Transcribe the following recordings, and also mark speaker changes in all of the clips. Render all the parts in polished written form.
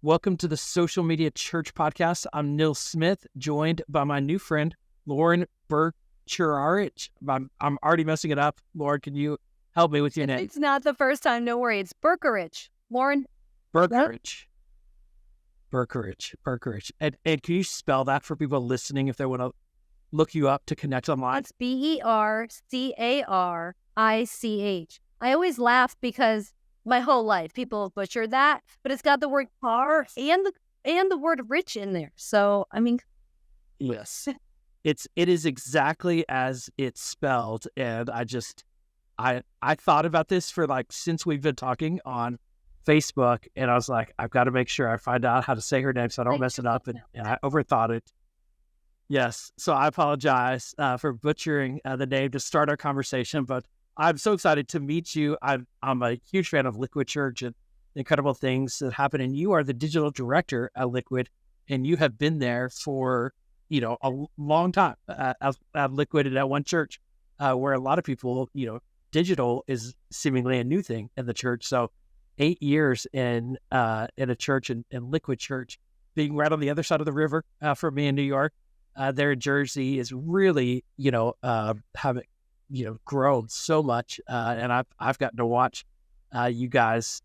Speaker 1: Welcome to the Social Media Church Podcast. I'm Neil Smith, joined by my new friend, Lauren Bercarich. I'm already messing it up. Lauren, can you help me with your name?
Speaker 2: It's not the first time. No worry. It's Bercarich. Lauren
Speaker 1: Bercarich. Bercarich. And can you spell that for people listening if they want to look you up to connect online?
Speaker 2: It's Bercarich. I always laugh because my whole life people have butchered that, but it's got the word car and the word rich in there. So I mean,
Speaker 1: yes, it is exactly as it's spelled. And I thought about this for since we've been talking on Facebook, and I was like, I've got to make sure I find out how to say her name so I don't mess it up, and I overthought it. Yes, so I apologize for butchering the name to start our conversation, but I'm so excited to meet you. I'm a huge fan of Liquid Church and the incredible things that happen, and you are the digital director at Liquid, and you have been there for a long time at Liquid and at One Church, where a lot of people, digital is seemingly a new thing in the church. So 8 years in a church in Liquid Church, being right on the other side of the river from me in New York, there in Jersey is really, having, grown so much. And I've gotten to watch you guys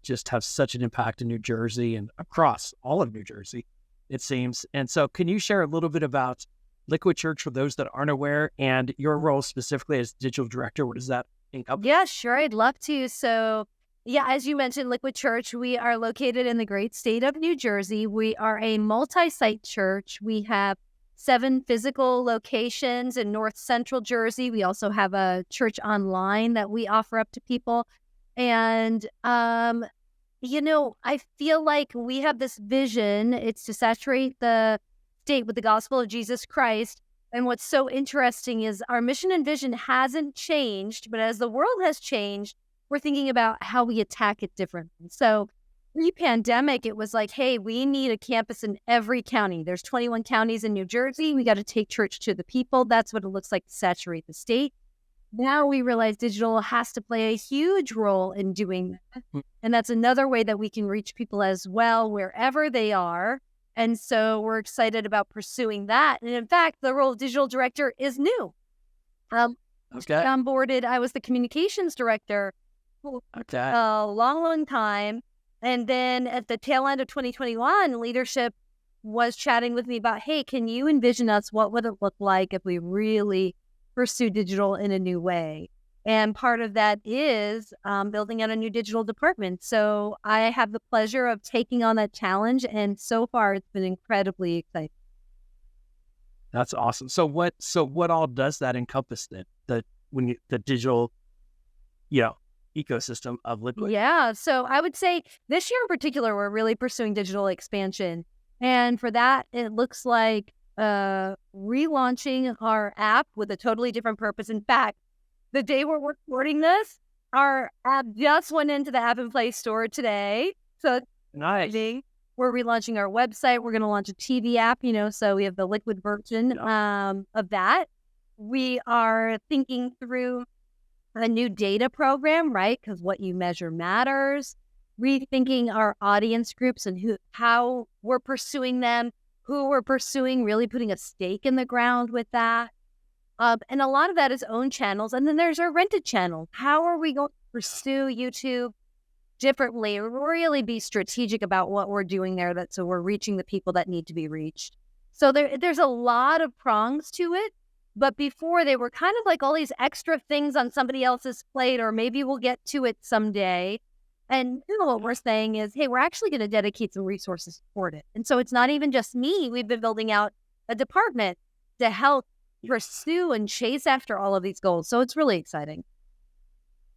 Speaker 1: just have such an impact in New Jersey and across all of New Jersey, it seems. And so can you share a little bit about Liquid Church for those that aren't aware, and your role specifically as digital director? What does that encompass?
Speaker 2: Yeah, sure. I'd love to. So yeah, as you mentioned, Liquid Church, we are located in the great state of New Jersey. We are a multi-site church. We have 7 physical locations in North Central Jersey. We also have a church online that we offer up to people. And, I feel like we have this vision. It's to saturate the state with the gospel of Jesus Christ. And what's so interesting is our mission and vision hasn't changed, but as the world has changed, we're thinking about how we attack it differently. So pre-pandemic, it was like, hey, we need a campus in every county. There's 21 counties in New Jersey. We got to take church to the people. That's what it looks like to saturate the state. Now we realize digital has to play a huge role in doing that. And that's another way that we can reach people as well, wherever they are. And so we're excited about pursuing that. And in fact, the role of digital director is new. Onboarded, I was the communications director for a long time. And then at the tail end of 2021, leadership was chatting with me about, hey, can you envision us? What would it look like if we really pursue digital in a new way? And part of that is building out a new digital department. So I have the pleasure of taking on that challenge. And so far, it's been incredibly exciting.
Speaker 1: That's awesome. So what all does that encompass then? The digital, ecosystem of Liquid?
Speaker 2: Yeah. So I would say this year in particular, we're really pursuing digital expansion. And for that, it looks like relaunching our app with a totally different purpose. In fact, the day we're recording this, our app just went into the App and Play store today. So
Speaker 1: nice.
Speaker 2: We're relaunching our website. We're going to launch a TV app, so we have the Liquid version of that. We are thinking through a new data program, right? Because what you measure matters. Rethinking our audience groups and how we're pursuing them, who we're pursuing, really putting a stake in the ground with that. And a lot of that is own channels. And then there's our rented channel. How are we going to pursue YouTube differently, really be strategic about what we're doing there, so we're reaching the people that need to be reached? So there's a lot of prongs to it. But before, they were kind of like all these extra things on somebody else's plate, or maybe we'll get to it someday. And what we're saying is, hey, we're actually going to dedicate some resources to support it. And so it's not even just me. We've been building out a department to help pursue and chase after all of these goals. So it's really exciting.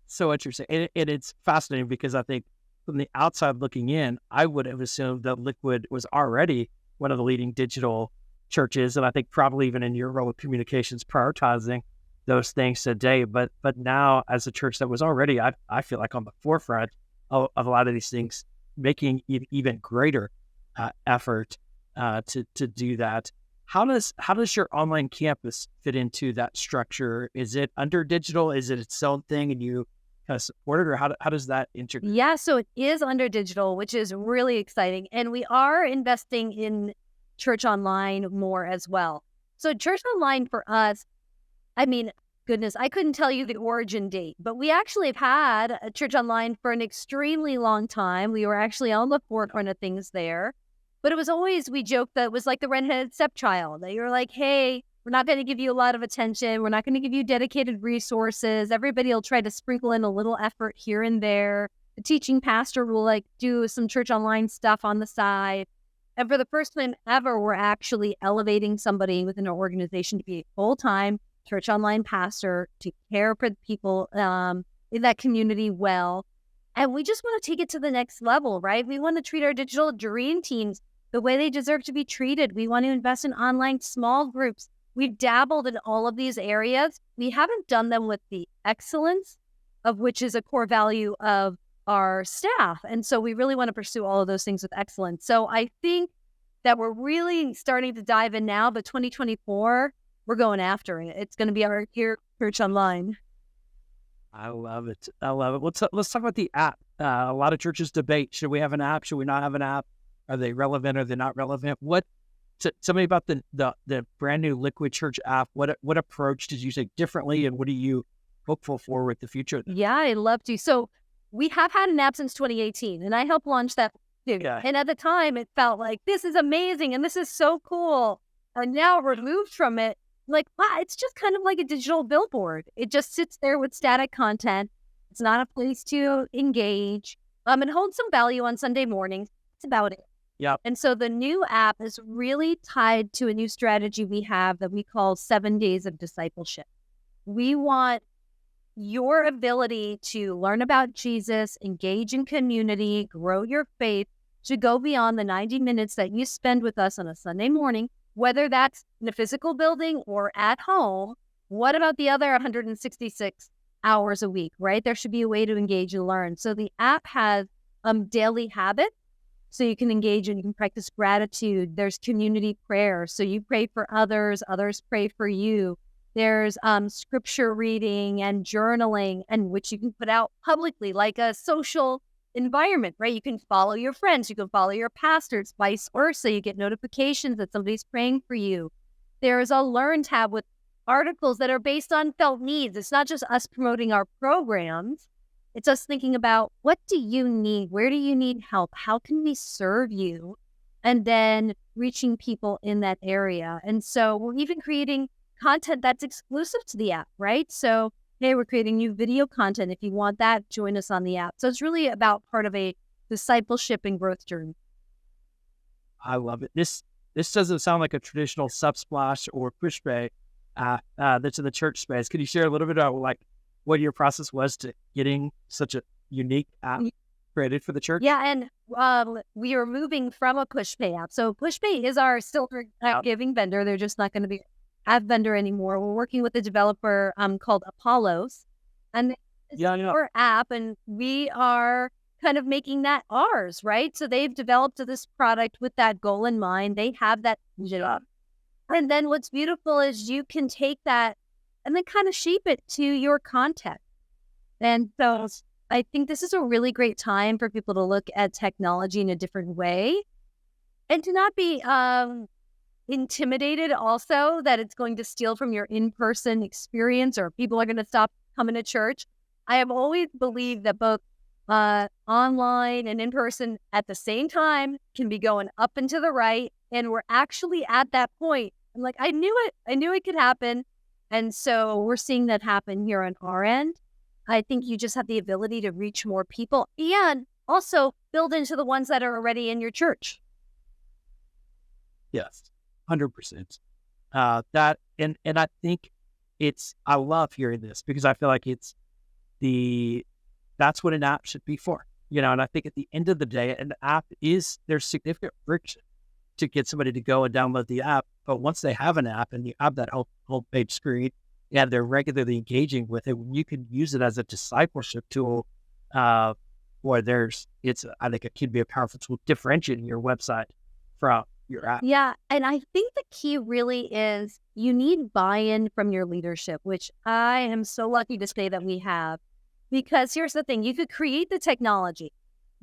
Speaker 1: So interesting. And it's fascinating because I think from the outside looking in, I would have assumed that Liquid was already one of the leading digital churches, and I think probably even in your role with communications, prioritizing those things today. But now, as a church that was already, I feel like on the forefront of a lot of these things, making even greater effort to do that. How does your online campus fit into that structure? Is it under digital? Is it its own thing, and you kind of support it, or how does that integrate?
Speaker 2: Yeah, so it is under digital, which is really exciting. And we are investing in church online more as well. So church online for us, I mean, goodness, I couldn't tell you the origin date, but we actually have had a church online for an extremely long time. We were actually on the forefront of things there. But it was always, we joked that it was like the redheaded stepchild, that you were like, hey, we're not going to give you a lot of attention. We're not going to give you dedicated resources. Everybody will try to sprinkle in a little effort here and there. The teaching pastor will like do some church online stuff on the side. And for the first time ever, we're actually elevating somebody within our organization to be a full-time church online pastor to care for the people in that community well. And we just want to take it to the next level, right? We want to treat our digital dream teams the way they deserve to be treated. We want to invest in online small groups. We've dabbled in all of these areas. We haven't done them with the excellence of which is a core value of our staff. And so we really want to pursue all of those things with excellence. So I think that we're really starting to dive in now, but 2024, we're going after it. It's going to be our year church online.
Speaker 1: I love it. I love it. Let's talk about the app. A lot of churches debate, should we have an app? Should we not have an app? Are they relevant? Are they not relevant? Tell me about the brand new Liquid Church app. What approach did you take differently, and what are you hopeful for with the future?
Speaker 2: Yeah, I'd love to. So we have had an app since 2018, and I helped launch that too.
Speaker 1: Yeah.
Speaker 2: And at the time, it felt like, this is amazing, and this is so cool. And now removed from it, like, wow, it's just kind of like a digital billboard. It just sits there with static content. It's not a place to engage. And hold some value on Sunday mornings. It's about it.
Speaker 1: Yeah.
Speaker 2: And so the new app is really tied to a new strategy we have that we call 7 days of discipleship. We want your ability to learn about Jesus, engage in community, grow your faith, to go beyond the 90 minutes that you spend with us on a Sunday morning, whether that's in a physical building or at home. What about the other 166 hours a week, right? There should be a way to engage and learn. So the app has daily habits, so you can engage and you can practice gratitude. There's community prayer, so you pray for others, others pray for you. There's scripture reading and journaling, and which you can put out publicly, like a social environment, right? You can follow your friends, you can follow your pastors, vice versa. You get notifications that somebody's praying for you. There's a Learn tab with articles that are based on felt needs. It's not just us promoting our programs. It's us thinking about, what do you need? Where do you need help? How can we serve you? And then reaching people in that area. And so we're even creating content that's exclusive to the app, right? So, hey, we're creating new video content. If you want that, join us on the app. So it's really about part of a discipleship and growth journey.
Speaker 1: I love it. This doesn't sound like a traditional Subsplash or Pushpay that's in the church space. Could you share a little bit about like what your process was to getting such a unique app created for the church?
Speaker 2: Yeah, and we are moving from a Pushpay app. So Pushpay is our silver giving vendor. They're just not going to be app vendor anymore. We're working with a developer called Apollos, and it's our app, and we are kind of making that ours, right? So they've developed this product with that goal in mind. They have that vision up. And then what's beautiful is you can take that and then kind of shape it to your context. And so I think this is a really great time for people to look at technology in a different way and to not be intimidated also that it's going to steal from your in-person experience or people are going to stop coming to church. I have always believed that both online and in person at the same time can be going up and to the right. And we're actually at that point. I'm like, I knew it could happen. And so we're seeing that happen here on our end. I think you just have the ability to reach more people and also build into the ones that are already in your church.
Speaker 1: Yes, 100%. That and I think I love hearing this because I feel like that's what an app should be for, and I think at the end of the day, an app there's significant friction to get somebody to go and download the app. But once they have an app and you have that homepage screen and they're regularly engaging with it, you can use it as a discipleship tool. I think it can be a powerful tool differentiating your website from your app.
Speaker 2: Yeah. And I think the key really is you need buy-in from your leadership, which I am so lucky to say that we have. Because here's the thing, you could create the technology,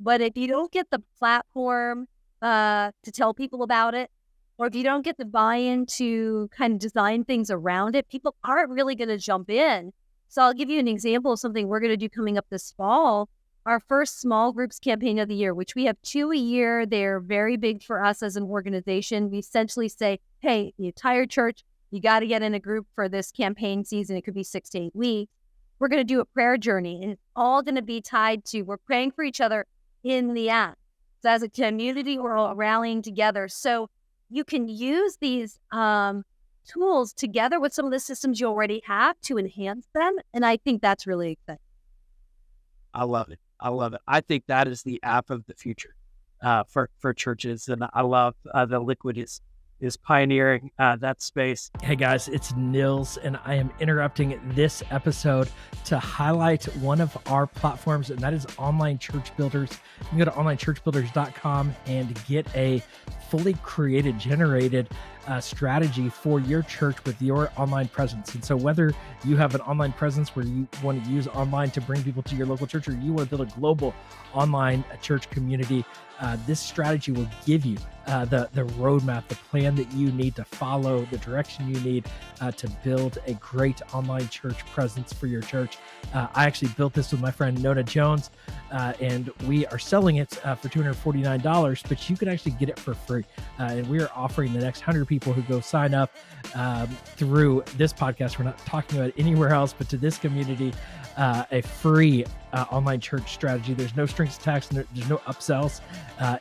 Speaker 2: but if you don't get the platform to tell people about it, or if you don't get the buy-in to kind of design things around it, people aren't really going to jump in. So I'll give you an example of something we're going to do coming up this fall. Our first small groups campaign of the year, which we have 2 a year. They're very big for us as an organization. We essentially say, hey, the entire church, you got to get in a group for this campaign season. It could be 6 to 8 weeks. We're going to do a prayer journey, and it's all going to be tied to we're praying for each other in the app. So as a community, we're all rallying together. So you can use these tools together with some of the systems you already have to enhance them. And I think that's really exciting.
Speaker 1: I love it. I love it. I think that is the app of the future for churches. And I love that Liquid is pioneering that space. Hey guys, it's Nils, and I am interrupting this episode to highlight one of our platforms, and that is Online Church Builders. You can go to onlinechurchbuilders.com and get a fully created, generated strategy for your church with your online presence. And so whether you have an online presence where you want to use online to bring people to your local church, or you want to build a global online church community, this strategy will give you the roadmap, the plan that you need to follow, the direction you need to build a great online church presence for your church. I actually built this with my friend Nona Jones, and we are selling it for $249, but you can actually get it for free. And we are offering the next 100 people who go sign up through this podcast. We're not talking about it anywhere else, but to this community, a free online church strategy. There's no strings attached, and there's no upsells.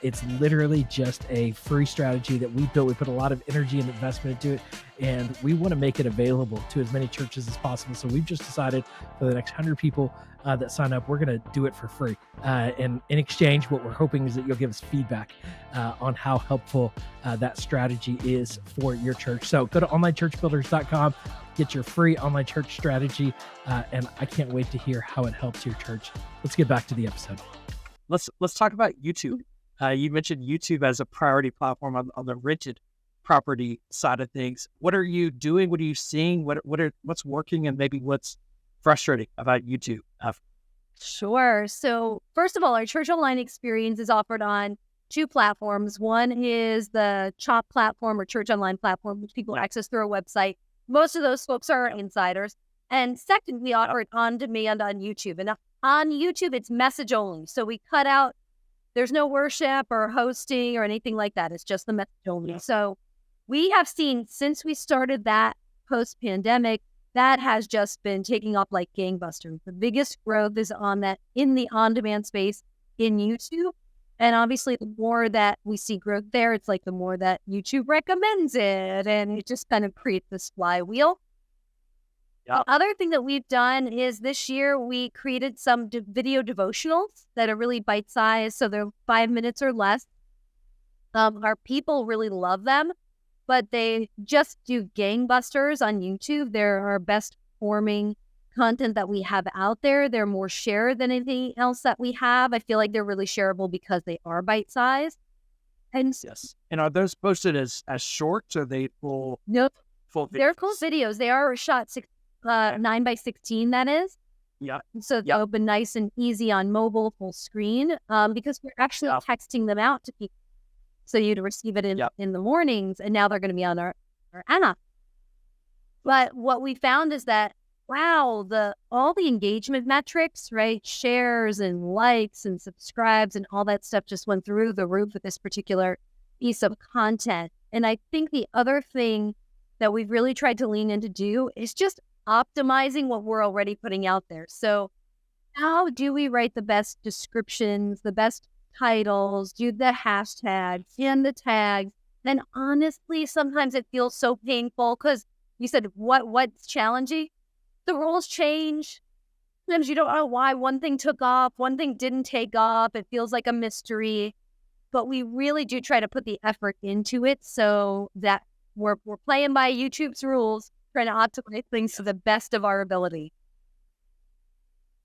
Speaker 1: It's literally just a free strategy that we built. We put a lot of energy and investment into it, and we want to make it available to as many churches as possible. So we've just decided for the next 100 people that sign up, we're going to do it for free. And in exchange, what we're hoping is that you'll give us feedback on how helpful that strategy is for your church. So go to onlinechurchbuilders.com, get your free online church strategy, and I can't wait to hear how it helps your church. Let's get back to the episode. Let's talk about YouTube. You mentioned YouTube as a priority platform on the rented property side of things. What are you doing? What are you seeing? What's working, and maybe what's frustrating about YouTube?
Speaker 2: Sure. So first of all, our church online experience is offered on 2 platforms. One is the CHOP platform, or church online platform, which people access through our website. Most of those folks are insiders. And second, we offer it on demand on YouTube. And on YouTube, it's message only. So we cut out, there's no worship or hosting or anything like that. It's just the message only. Yeah. So we have seen, since we started that post-pandemic, that has just been taking off like gangbusters. The biggest growth is on that in the on-demand space in YouTube. And obviously, the more that we see growth there, it's like the more that YouTube recommends it, and it just kind of creates this flywheel. Yeah. The other thing that we've done is this year we created some video devotionals that are really bite-sized, so they're 5 minutes or less. Our people really love them, but they just do gangbusters on YouTube. They're our best performing content that we have out there. They're more shared than anything else that we have. I feel like they're really shareable because they are bite-sized. And
Speaker 1: yes. And are those posted as shorts, or are they full?
Speaker 2: Nope.
Speaker 1: Full videos?
Speaker 2: They're full videos. They are shot 9:16, that is.
Speaker 1: Yeah.
Speaker 2: So they open nice and easy on mobile, full screen, because we're actually texting them out to people. So you'd receive it in the mornings, and now they're going to be on our app. But what we found is that, wow, all the engagement metrics, right? Shares and likes and subscribes and all that stuff just went through the roof with this particular piece of content. And I think the other thing that we've really tried to lean into do is just optimizing what we're already putting out there. So how do we write the best descriptions, the best titles, do the hashtags and the tags? And honestly, sometimes it feels so painful because you said, what's challenging? The rules change. Sometimes you don't know why one thing took off, one thing didn't take off. It feels like a mystery. But we really do try to put the effort into it so that we're playing by YouTube's rules, trying to optimize things to the best of our ability.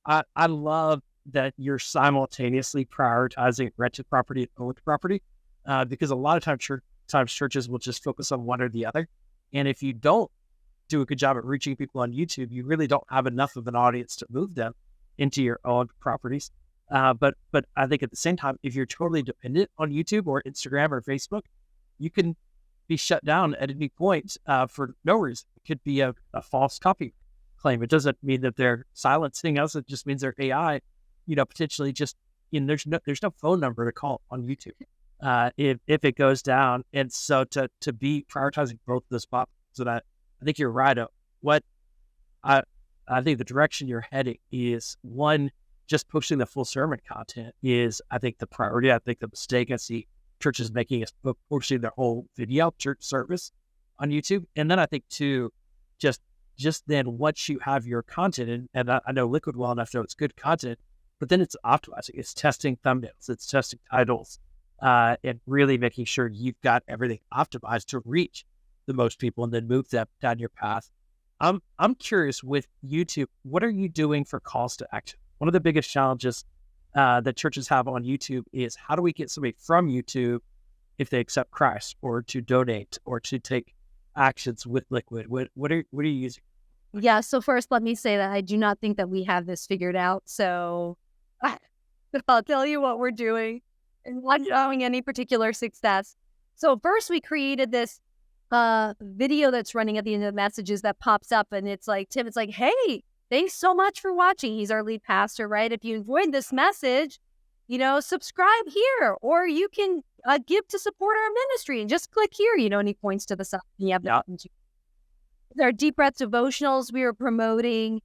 Speaker 1: I love that you're simultaneously prioritizing rented property and owned property, because a lot of times churches will just focus on one or the other. And if you don't do a good job at reaching people on YouTube, you really don't have enough of an audience to move them into your own properties. But I think at the same time, if you're totally dependent on YouTube or Instagram or Facebook, you can be shut down at any point for no reason. It could be a false copy claim. It doesn't mean that they're silencing us. It just means their AI, potentially just, there's no phone number to call on YouTube if it goes down. And so to be prioritizing both of those platforms, and I think you're right. What I think the direction you're heading is, one, just pushing the full sermon content is, I think, the priority. I think the mistake I see churches making is pushing their whole video church service on YouTube. And then I think, two, just then once you have your content, and I know Liquid well enough to know it's good content, but then it's optimizing. It's testing thumbnails. It's testing titles, and really making sure you've got everything optimized to reach the most people and then move them down your path. I'm curious with YouTube, what are you doing for calls to action? One of the biggest challenges that churches have on YouTube is, how do we get somebody from YouTube if they accept Christ, or to donate, or to take actions with Liquid? What are you using?
Speaker 2: Yeah. So first, let me say that I do not think that we have this figured out. So I'll tell you what we're doing and not showing any particular success. So first, we created this video that's running at the end of the messages that pops up, and it's like, Tim, it's like, hey, thanks so much for watching. He's our lead pastor, right? If you enjoyed this message, subscribe here, or you can give to support our ministry and just click here, and he points to the side. Our Deep Breath devotionals, we are promoting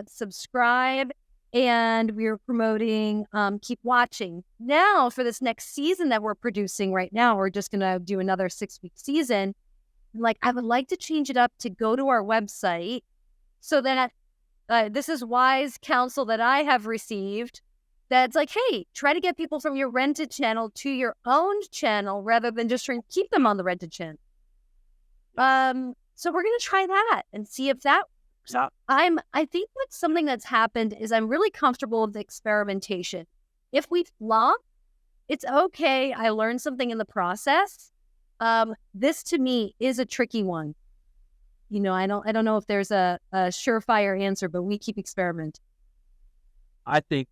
Speaker 2: subscribe, and we are promoting keep watching. Now, for this next season that we're producing right now, we're just going to do another 6-week season. I would like to change it up to go to our website, so that this is wise counsel that I have received, that's like, hey, try to get people from your rented channel to your owned channel rather than just trying to keep them on the rented channel. So we're going to try that and see if that works out. I think what's something that's happened is I'm really comfortable with experimentation. If we flop, it's okay. I learned something in the process. This to me is a tricky one. I don't know if there's a surefire answer, but we keep experimenting.
Speaker 1: I think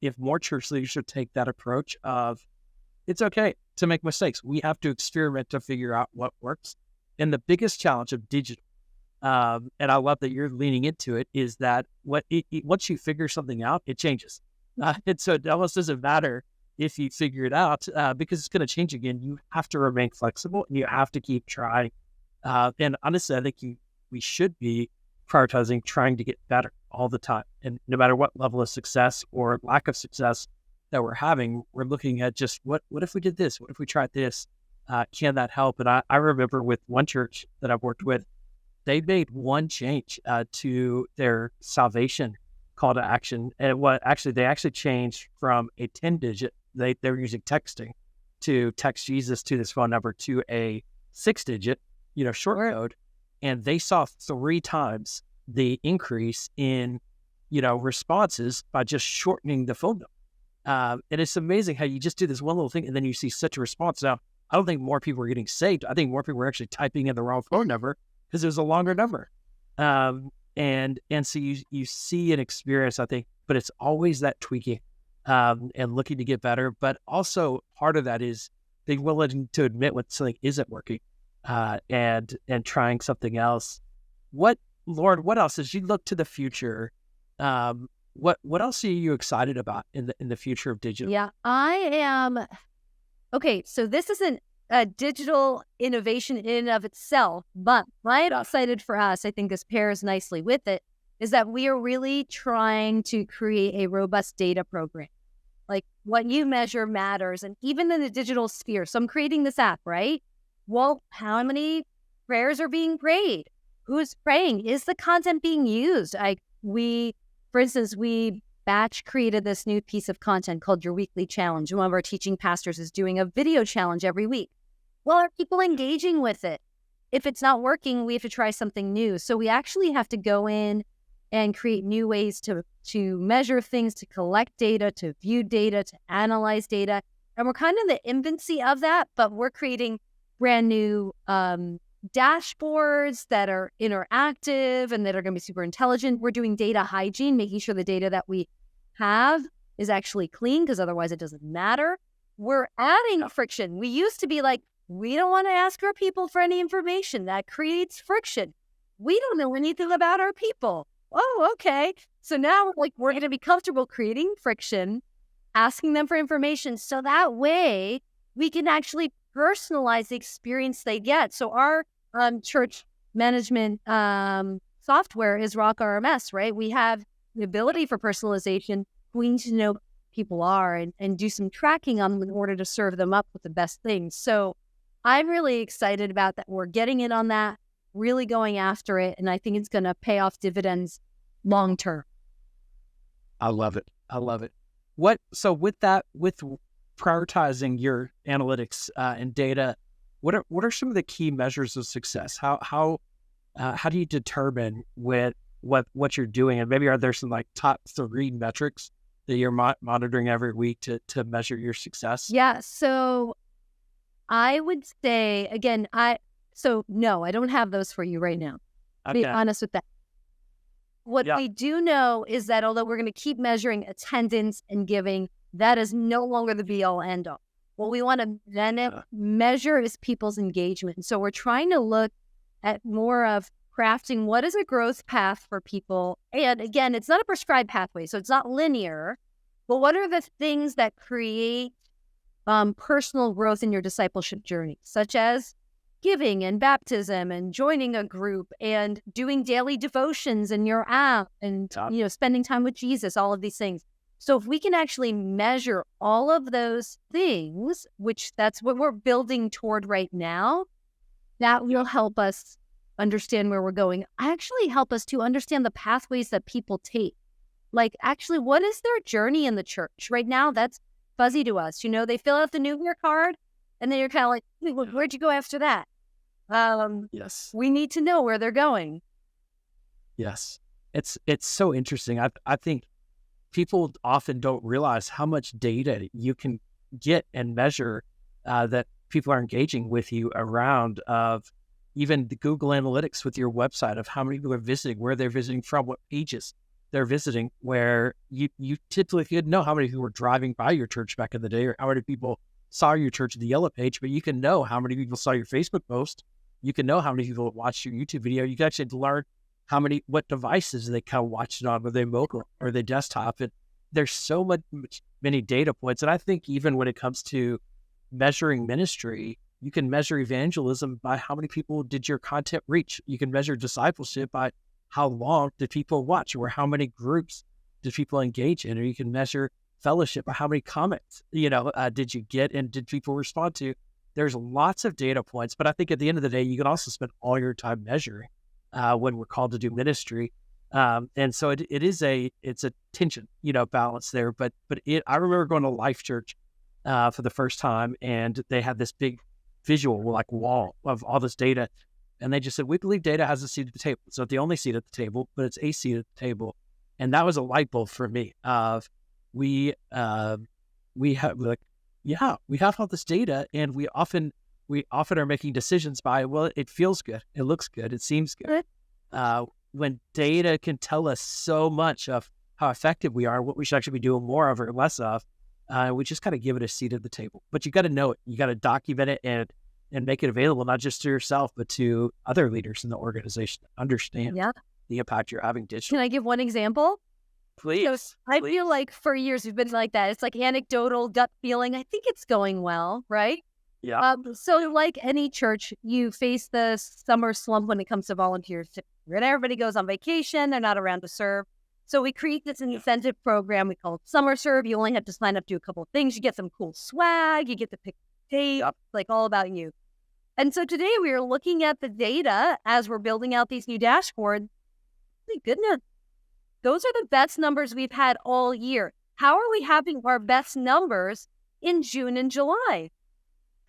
Speaker 1: if more church leaders should take that approach of, it's okay to make mistakes. We have to experiment to figure out what works. And the biggest challenge of digital, and I love that you're leaning into it, is that once you figure something out, it changes. And so it almost doesn't matter if you figure it out, because it's going to change again. You have to remain flexible, and you have to keep trying. And honestly, I think we should be prioritizing trying to get better all the time. And no matter what level of success or lack of success that we're having, we're looking at just what if we did this? What if we tried this? Can that help? And I remember with one church that I've worked with, they made one change to their salvation call to action. And they actually changed from a 10-digit, they were using texting, to text Jesus to this phone number, to a 6-digit, short code. And they saw 3 times the increase in, responses by just shortening the phone number. And it's amazing how you just do this one little thing and then you see such a response. Now, I don't think more people are getting saved. I think more people are actually typing in the wrong phone number because it was a longer number. And so you see an experience, I think, but it's always that tweaking and looking to get better. But also part of that is being willing to admit when something isn't working, and trying something else. Lauren, what else, as you look to the future, what else are you excited about in the future of digital?
Speaker 2: Yeah, I am. Okay, so this isn't a digital innovation in and of itself, but what I'm excited for us, I think this pairs nicely with it, is that we are really trying to create a robust data program. Like, what you measure matters, and even in the digital sphere. So I'm creating this app, right? Well, how many prayers are being prayed? Who's praying? Is the content being used? For instance, we batch created this new piece of content called Your Weekly Challenge. One of our teaching pastors is doing a video challenge every week. Well, are people engaging with it? If it's not working, we have to try something new. So we actually have to go in and create new ways to measure things, to collect data, to view data, to analyze data. And we're kind of in the infancy of that, but we're creating brand new dashboards that are interactive and that are going to be super intelligent. We're doing data hygiene, making sure the data that we have is actually clean, because otherwise it doesn't matter. We're adding friction. We used to be like, we don't want to ask our people for any information. That creates friction. We don't know anything about our people. Oh, okay. So now like we're going to be comfortable creating friction, asking them for information, so that way we can actually personalize the experience they get. So our church management software is Rock RMS, right? We have the ability for personalization. We need to know who people are and do some tracking on them in order to serve them up with the best things. So I'm really excited about that. We're getting in on that, really going after it, and I think it's going to pay off dividends long term.
Speaker 1: I love it. I love it. So with prioritizing your analytics and data, what are some of the key measures of success? How do you determine what you're doing? And maybe are there some like top 3 metrics that you're monitoring every week to measure your success?
Speaker 2: Yeah. So I would say, again, no, I don't have those for you right now.
Speaker 1: Okay.
Speaker 2: Be honest with that. What we do know is that although we're going to keep measuring attendance and giving, that is no longer the be-all, end-all. What we want to then measure is people's engagement. So we're trying to look at more of crafting what is a growth path for people. And again, it's not a prescribed pathway, so it's not linear. But what are the things that create personal growth in your discipleship journey, such as giving and baptism and joining a group and doing daily devotions in your app and spending time with Jesus, all of these things. So if we can actually measure all of those things, which that's what we're building toward right now, that will help us understand where we're going. Actually help us to understand the pathways that people take. Like, actually, what is their journey in the church? Right now, that's fuzzy to us. They fill out the New Year card, and then you're kind of like, where'd you go after that?
Speaker 1: Yes.
Speaker 2: We need to know where they're going.
Speaker 1: Yes. It's so interesting. I think people often don't realize how much data you can get and measure that people are engaging with you around, of even the Google Analytics with your website, of how many people are visiting, where they're visiting from, what pages they're visiting, where you typically could know how many people were driving by your church back in the day, or how many people saw your church at the yellow page, but you can know how many people saw your Facebook post. You can know how many people watched your YouTube video. You can actually learn what devices they kind of watched it on, were they mobile or they desktop. And there's so many data points. And I think even when it comes to measuring ministry, you can measure evangelism by how many people did your content reach. You can measure discipleship by how long did people watch, or how many groups did people engage in, or you can measure fellowship by how many comments, did you get and did people respond to. There's lots of data points, but I think at the end of the day, you can also spend all your time measuring when we're called to do ministry. And so it's a tension, balance there. But I remember going to Life Church for the first time, and they had this big visual like wall of all this data. And they just said, we believe data has a seat at the table. It's not the only seat at the table, but it's a seat at the table. And that was a light bulb for me of we have all this data, and we often are making decisions by, well, it feels good, it looks good, it seems good. When data can tell us so much of how effective we are, what we should actually be doing more of or less of, we just kind of give it a seat at the table. But you got to know it, you got to document it and make it available, not just to yourself, but to other leaders in the organization to understand the impact you're having digitally.
Speaker 2: Can I give one example?
Speaker 1: Please.
Speaker 2: So I feel like for years we've been like that. It's like anecdotal gut feeling. I think it's going well, right?
Speaker 1: Yeah.
Speaker 2: So like any church, you face the summer slump when it comes to volunteers. Everybody goes on vacation. They're not around to serve. So we create this incentive program. We call it Summer Serve. You only have to sign up, do a couple of things. You get some cool swag. You get to pick a date, like all about you. And so today we are looking at the data as we're building out these new dashboards. My goodness. Those are the best numbers we've had all year. How are we having our best numbers in June and July?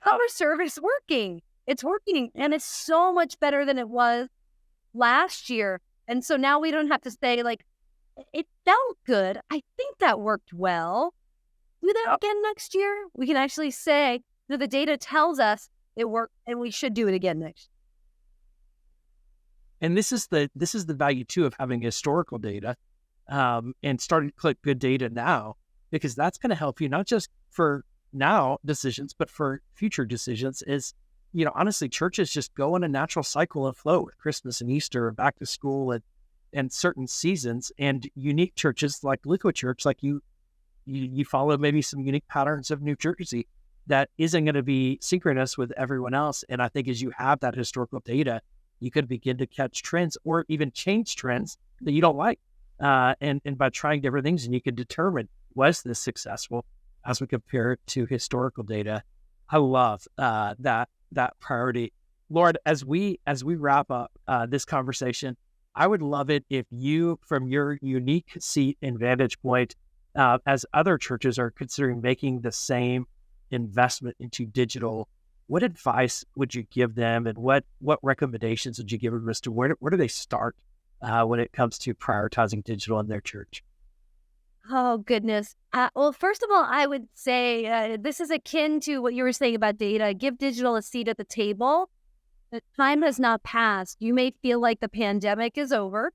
Speaker 2: Summer Serve is working. It's working, and it's so much better than it was last year. And so now we don't have to say, like, it felt good. I think that worked well. Do that again next year. We can actually say that the data tells us it worked, and we should do it again next year.
Speaker 1: And this is the value too of having historical data, and starting to collect good data now, because that's going to help you not just for now decisions, but for future decisions. Is, honestly, churches just go in a natural cycle and flow with Christmas and Easter and back to school and certain seasons, and unique churches like Liquid Church, like you follow maybe some unique patterns of New Jersey that isn't going to be synchronous with everyone else. And I think as you have that historical data, you could begin to catch trends or even change trends that you don't like. And by trying different things, and you can determine, was this successful as we compare it to historical data. I love that priority. Lord, as we wrap up this conversation, I would love it if you, from your unique seat and vantage point, as other churches are considering making the same investment into digital, what advice would you give them, and what recommendations would you give them as to where do they start when it comes to prioritizing digital in their church?
Speaker 2: Oh, goodness. Well, first of all, I would say this is akin to what you were saying about data. Give digital a seat at the table. The time has not passed. You may feel like the pandemic is over,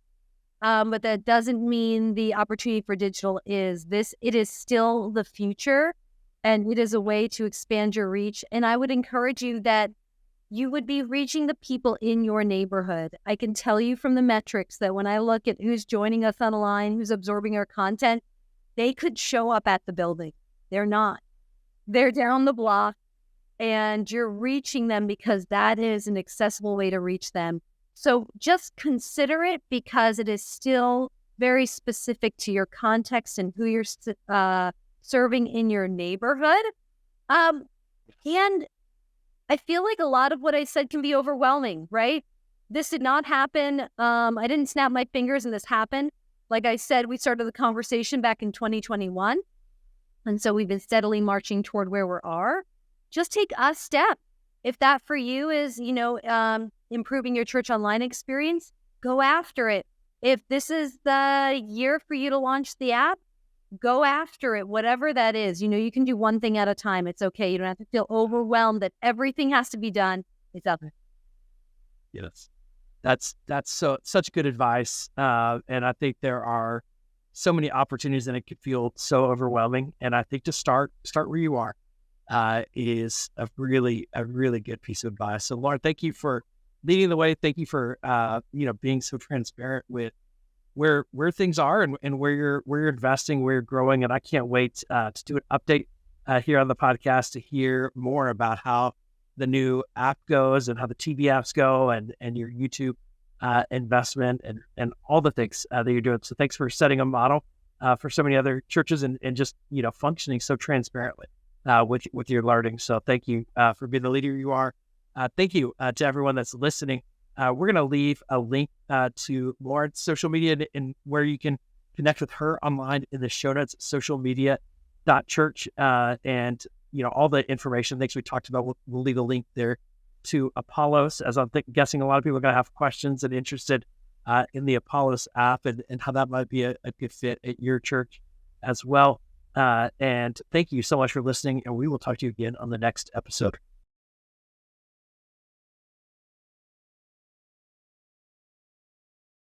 Speaker 2: but that doesn't mean the opportunity for digital is. It is still the future, and it is a way to expand your reach. And I would encourage you that you would be reaching the people in your neighborhood. I can tell you from the metrics that when I look at who's joining us online, who's absorbing our content, they could show up at the building. They're not. They're down the block, and you're reaching them because that is an accessible way to reach them. So just consider it, because it is still very specific to your context and who you're serving in your neighborhood. And I feel like a lot of what I said can be overwhelming, right? This did not happen. I didn't snap my fingers and this happened. Like I said, we started the conversation back in 2021. And so we've been steadily marching toward where we are. Just take a step. If that for you is, improving your church online experience, go after it. If this is the year for you to launch the app, go after it, whatever that is. You can do one thing at a time. It's okay. You don't have to feel overwhelmed that everything has to be done. It's up.
Speaker 1: Yes. That's such good advice. And I think there are so many opportunities, and it could feel so overwhelming. And I think to start where you are is a really good piece of advice. So Lauren, thank you for leading the way. Thank you for being so transparent with where things are and where you're investing, where you're growing. And I can't wait to do an update here on the podcast to hear more about how the new app goes and how the TV apps go, and your YouTube investment and all the things that you're doing. So thanks for setting a model for so many other churches and just functioning so transparently with your learning. So thank you for being the leader you are. Thank you to everyone that's listening. We're going to leave a link to Lauren's social media and where you can connect with her online in the show notes, socialmedia.church, and all the information, things we talked about. We'll leave a link there to Apollos, as I'm guessing a lot of people are going to have questions and interested in the Apollos app and how that might be a good fit at your church as well. And thank you so much for listening, and we will talk to you again on the next episode.